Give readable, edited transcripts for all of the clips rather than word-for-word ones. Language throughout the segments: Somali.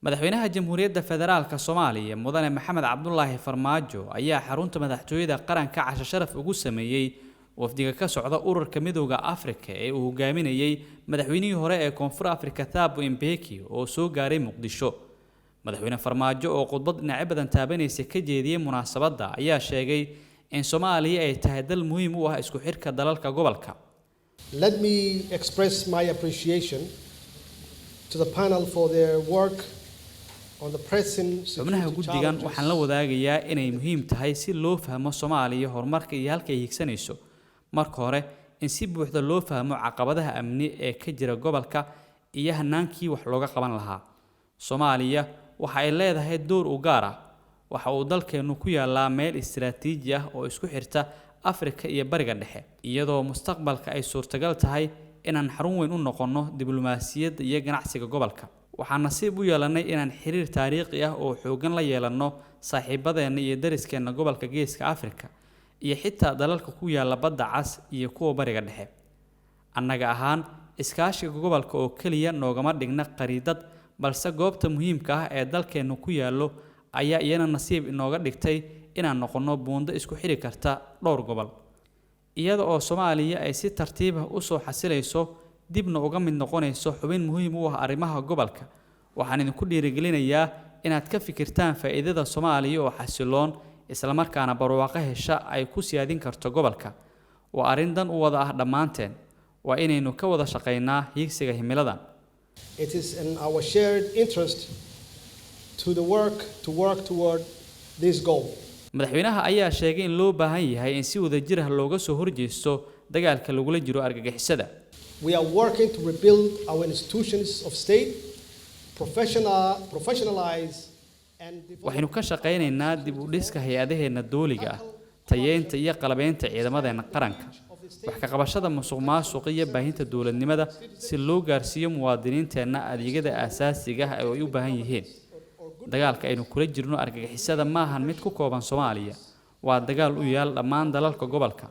madaxweynaha jamhuuriyadda federaalka Soomaaliya mudane Maxamed Cabdullaahi Farmaajo ayaa xarunta madaxtooyada qaranka casho sharaf ugu sameeyay wafdiga ka socda ururka midowga Afrika ee uu hogaaminayay madaxweynihii hore ee Koonfur Afrika Thabo Mbeki oo soo gaaray Muqdisho. madaxweyne Farmaajo oo khudbad dhinacyo badan taabanaysa ka jeediyay munaasabadda ayaa sheegay in Soomaaliya ay tahay dal muhiim u ah isku xirka dalalka gobolka. Let me express my appreciation to the panel for their work on the pressing xubnaha guddigan waxaan la wadaagayaa inay muhiim tahay si loo fahmo Soomaaliya horumarka iyo halka ay higsanayso. marka hore in si buuxda loo fahmo caqabadaha amni ee ka jira gobolka iyo hanaankii wax looga qaban lahaa. Soomaaliya waxa ay leedahay door u gaar ah. waxa uu dalkeenu ku yaalaa meel istiraatiiji ah oo isku xirta Afrika iyo Bariga Dhexe, iyadoo mustaqbalka ay suurtagal tahay inaan xarun weyn u noqono diblomaasiyadda iyo ganacsiga gobolka. waxaan nasiib u yeelanay inaan xiriir taariikhi ah oo xoogan la yeelano saaxiibadeena iyo dariskeena gobolka Geeska Afrika iyo xitaa dalalka ku yaala Badda Cas iyo kuwa Bariga Dhexe. annaga ahaan iskaashiga gobolka oo kaliya noogama dhigna qariidad, balse goobta muhiimka ah ee dalkeenu ku yaalo ayaa iyana nasiib inooga dhigtay inaan noqono buundo isku xiri karta dhowr gobol. iyada oo Soomaaliya ay si tartiib ah u soo xasilayso dibna uga mid noqonayso xubin muhiim u ah arrimaha gobolka, waxaan idinku dhiirigelinayaa inaad ka fikirtaan faa'iidada Soomaaliya oo xasiloon isla markaana barwaaqo hesha ay ku siyaadin karto gobolka. waa arrin dan u wada ah dhammaanteen. waa inaynu ka wada shaqeynaa higsiga himiladan. It is in our shared interest to work toward this goal. madaxweynaha ayaa sheegay in loo baahan yahay in si wadajir ah looga soo horjeesto dagaalka lagula jiro argagixisada. We are working to rebuild our institutions of state, professionalize and waxaynu ka shaqeynaynaa dib u dhiska hay'adaheena dawliga ah, tayeynta iyo qalabeynta ciidamadeena qaranka, wax ka qabashada musuqmaasuqa iyo baahinta dawladnimada si loo gaarsiiyo muwaadiniinteena adeegyada aasaasiga ah ee ay u baahan yihiin. dagaalka aynu kula jirno argagixisada ma ahan mid ku kooban Soomaaliya, waa dagaal u yaal dhammaan dalalka gobolka.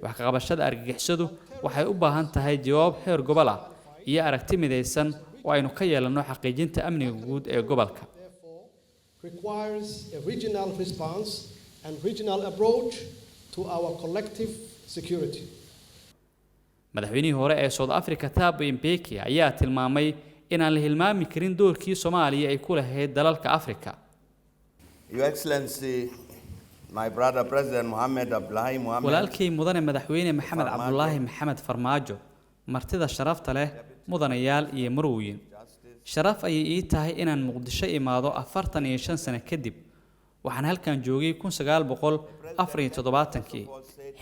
wax ka qabashada argagixisadu waxay u baahan tahay jawaab heer gobol ah iyo aragti midaysan oo aynu ka yeelano xaqiijinta amniga guud ee gobolka. requires a regional response and regional approach to our collective security. madaxweynihii hore ee South Africa Thabo Mbeki ayaa tilmaamay inaan la hilmaami karin doorkii Soomaaliya ay ku lahayd dalalka Afrika. Your Excellency, my brother President Mohamed Abdullahi Mohamed. walaalkay mudane madaxweyne Maxamed Cabdullaahi Maxamed Farmaajo, martida sharafta leh, mudanayaal iyo marwooyin. sharaf ayay ii tahay inaan Muqdisho imaado 45 sano kadib. waxaan halkan joogay 1974kii.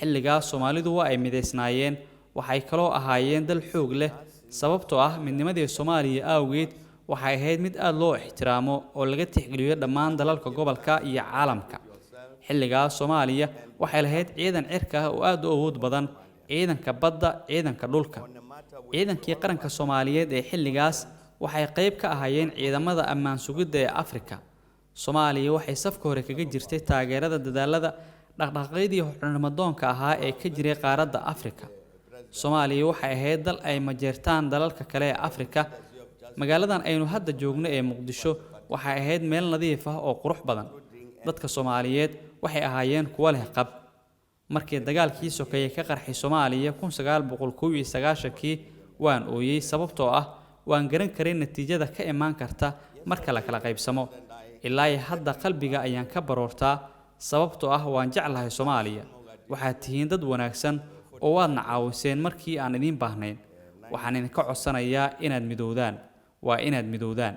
xilligaas Soomaalidu waa ay mideysnaayeen, waxay kaloo ahaayeen dal xoog leh. sababtoo ah midnimadii Soomaaliya awgeed waxay ahayd mid aad loo ixtiraamo oo laga tixgeliyo dhammaan dalalka gobolka iyo caalamka. xilligaas Soomaaliya waxay lahayd ciidan cirka ah oo aad u awood badan, ciidanka badda, ciidanka dhulka. ciidankii qaranka Soomaaliyeed ee xilligaas waxay qayb ka ahaayeen ciidamada ammaan sugidda ee Afrika. Soomaaliya waxay safka hore kaga jirtay taageerada dadaalada dhaqdhaqaaqyadii xornimo-doonka ahaa ee ka jiray qaaradda Afrika. Soomaaliya waxay ahayd dal ay majeertaan dalalka kale ee Afrika. magaaladan aynu hadda joogno ee Muqdisho waxay ahayd meel nadiif ah oo qurux badan. dadka Soomaaliyeed waxay ahaayeen kuwa leh qab. markii dagaalkii sokeeye ka qarxay Soomaaliya 1991kii waan ooyay sababtoo ah waan garan karay natiijada ka imaan karta marka la kala qaybsamo. ilaa hadda qalbiga ayaan ka baroortaa sababtoo ah waan jeclahay Soomaaliya. waxaad tihiin dad wanaagsan oo waadna caawiseen markii aan idin baahnayn. waxaan idinka codsanayaa inaad midoodaan. waa inaad midoodaan.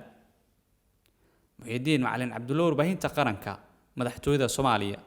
Muxyidiin Macalin Cabdulla, warbaahinta qaranka, madaxtooyada Soomaaliya.